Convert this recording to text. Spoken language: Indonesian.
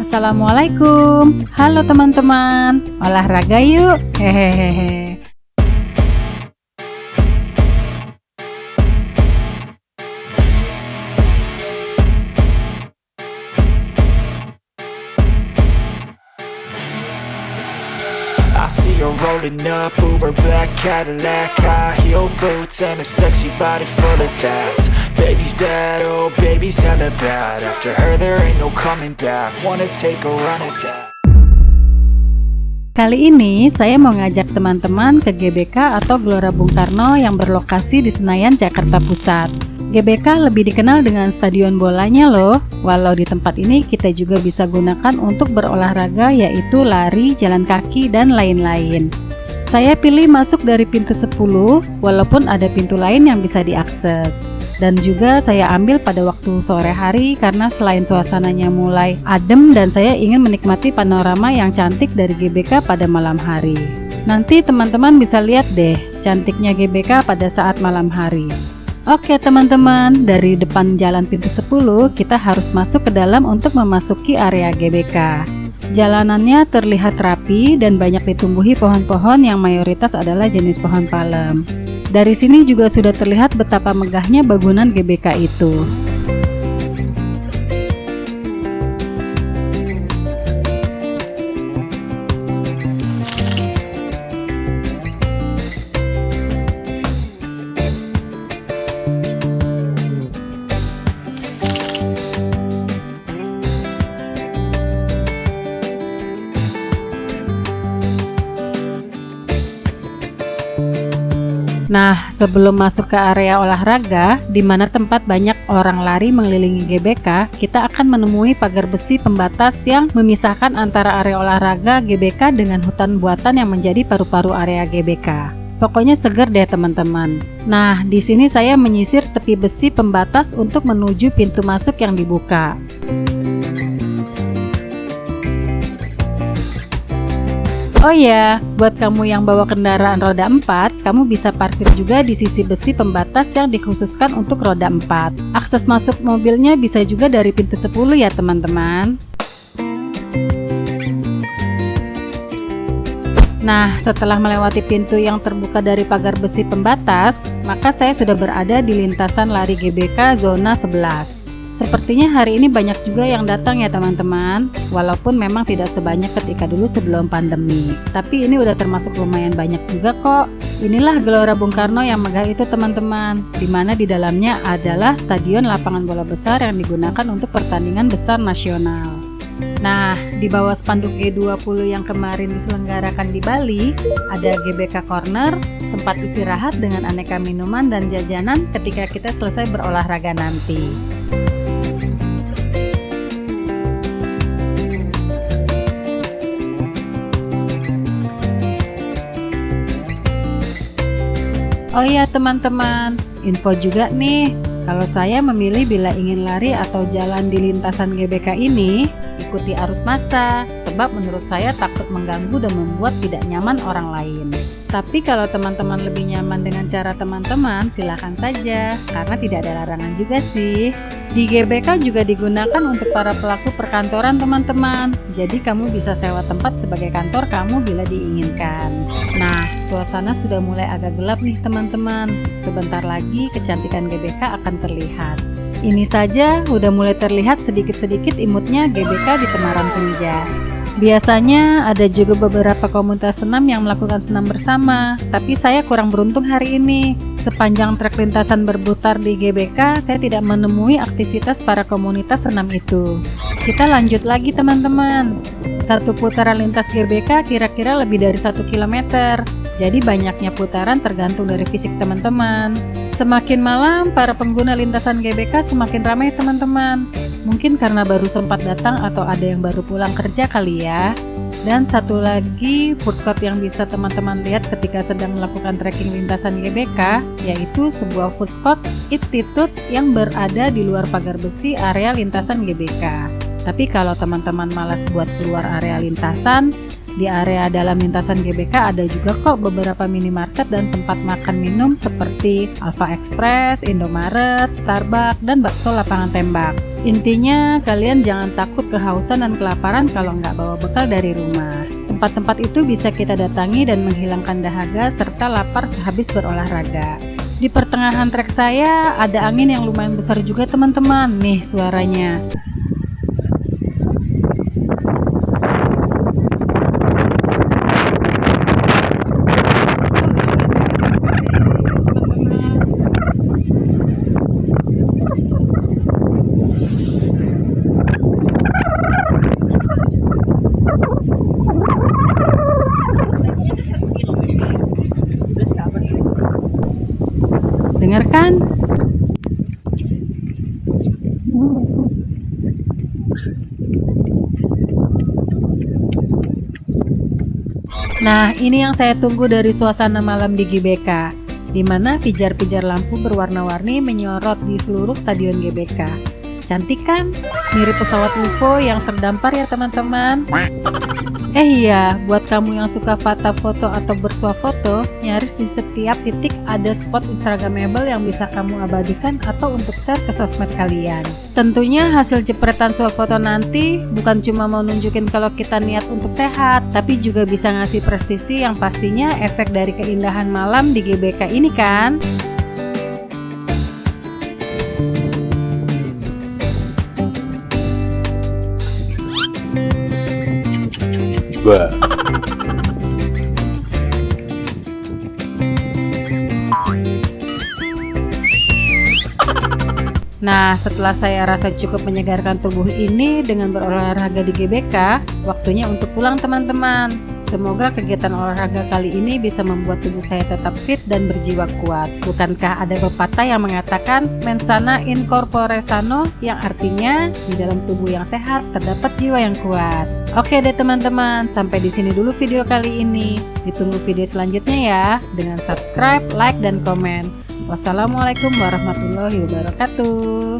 Assalamualaikum. Halo teman-teman. Olahraga yuk. Hehehe. I see her rolling up, Uber black Cadillac, high heel boots and a sexy body full of tats. Baby's bad, oh baby's hella bad. After her there ain't no coming back. Wanna take a run at that. Kali ini saya mau ngajak teman-teman ke GBK atau Gelora Bung Karno yang berlokasi di Senayan, Jakarta Pusat. GBK lebih dikenal dengan stadion bolanya loh. Walau di tempat ini kita juga bisa gunakan untuk berolahraga, yaitu lari, jalan kaki, dan lain-lain. Saya pilih masuk dari pintu 10, walaupun ada pintu lain yang bisa diakses. Dan juga saya ambil pada waktu sore hari karena selain suasananya mulai adem dan saya ingin menikmati panorama yang cantik dari GBK pada malam hari. Nanti teman-teman bisa lihat deh cantiknya GBK pada saat malam hari. Oke teman-teman, dari depan jalan pintu 10 kita harus masuk ke dalam untuk memasuki area GBK. Jalanannya terlihat rapi dan banyak ditumbuhi pohon-pohon yang mayoritas adalah jenis pohon palem. Dari sini juga sudah terlihat betapa megahnya bangunan GBK itu. Nah, sebelum masuk ke area olahraga, di mana tempat banyak orang lari mengelilingi GBK, kita akan menemui pagar besi pembatas yang memisahkan antara area olahraga GBK dengan hutan buatan yang menjadi paru-paru area GBK. Pokoknya seger deh teman-teman. Nah, di sini saya menyisir tepi besi pembatas untuk menuju pintu masuk yang dibuka. Oh ya, buat kamu yang bawa kendaraan roda 4, kamu bisa parkir juga di sisi besi pembatas yang dikhususkan untuk roda 4. Akses masuk mobilnya bisa juga dari pintu 10 ya teman-teman. Nah, setelah melewati pintu yang terbuka dari pagar besi pembatas, maka saya sudah berada di lintasan lari GBK zona 11. Sepertinya hari ini banyak juga yang datang ya teman-teman, walaupun memang tidak sebanyak ketika dulu sebelum pandemi. Tapi ini udah termasuk lumayan banyak juga kok. Inilah Gelora Bung Karno yang megah itu teman-teman, dimana di dalamnya adalah stadion lapangan bola besar yang digunakan untuk pertandingan besar nasional. Nah, di bawah spanduk G20 yang kemarin diselenggarakan di Bali, ada GBK Corner, tempat istirahat dengan aneka minuman dan jajanan ketika kita selesai berolahraga nanti. Oh iya teman-teman, info juga nih, kalau saya memilih bila ingin lari atau jalan di lintasan GBK ini, ikuti arus massa, sebab menurut saya takut mengganggu dan membuat tidak nyaman orang lain. Tapi kalau teman-teman lebih nyaman dengan cara teman-teman, silakan saja, karena tidak ada larangan juga sih. Di GBK juga digunakan untuk para pelaku perkantoran teman-teman, jadi kamu bisa sewa tempat sebagai kantor kamu bila diinginkan. Nah, suasana sudah mulai agak gelap nih teman-teman, sebentar lagi kecantikan GBK akan terlihat. Ini saja udah mulai terlihat sedikit-sedikit imutnya GBK di temaram senja. Biasanya ada juga beberapa komunitas senam yang melakukan senam bersama, tapi saya kurang beruntung hari ini. Sepanjang trek lintasan berputar di GBK, saya tidak menemui aktivitas para komunitas senam itu. Kita lanjut lagi teman-teman. Satu putaran lintas GBK kira-kira lebih dari 1 km. Jadi banyaknya putaran tergantung dari fisik teman-teman. Semakin malam, para pengguna lintasan GBK semakin ramai teman-teman. Mungkin karena baru sempat datang atau ada yang baru pulang kerja kali ya. Dan satu lagi food court yang bisa teman-teman lihat ketika sedang melakukan trekking lintasan GBK, yaitu sebuah food court Eat Titut yang berada di luar pagar besi area lintasan GBK. Tapi kalau teman-teman malas buat keluar area lintasan, di area dalam lintasan GBK ada juga kok beberapa minimarket dan tempat makan minum seperti Alfa Express, Indomaret, Starbucks, dan bakso lapangan tembak. Intinya kalian jangan takut kehausan dan kelaparan kalau nggak bawa bekal dari rumah. Tempat-tempat itu bisa kita datangi dan menghilangkan dahaga serta lapar sehabis berolahraga. Di pertengahan trek saya ada angin yang lumayan besar juga teman-teman. Nih suaranya. Dengarkan. Nah, ini yang saya tunggu dari suasana malam di GBK, di mana pijar-pijar lampu berwarna-warni menyorot di seluruh stadion GBK. Cantik kan? Mirip pesawat UFO yang terdampar ya teman-teman. Iya, buat kamu yang suka foto atau bersuah foto, nyaris di setiap titik ada spot instagramable yang bisa kamu abadikan atau untuk share ke sosmed kalian. Tentunya hasil jepretan suah foto nanti bukan cuma mau nunjukin kalau kita niat untuk sehat, tapi juga bisa ngasih prestisi yang pastinya efek dari keindahan malam di GBK ini kan? Nah, setelah saya rasa cukup menyegarkan tubuh ini dengan berolahraga di GBK, waktunya untuk pulang teman-teman. Semoga kegiatan olahraga kali ini bisa membuat tubuh saya tetap fit dan berjiwa kuat. Bukankah ada pepatah yang mengatakan mens sana in corpore sano, yang artinya di dalam tubuh yang sehat terdapat jiwa yang kuat. Oke deh teman-teman, sampai di sini dulu video kali ini. Ditunggu video selanjutnya ya, dengan subscribe, like, dan komen. Wassalamualaikum warahmatullahi wabarakatuh.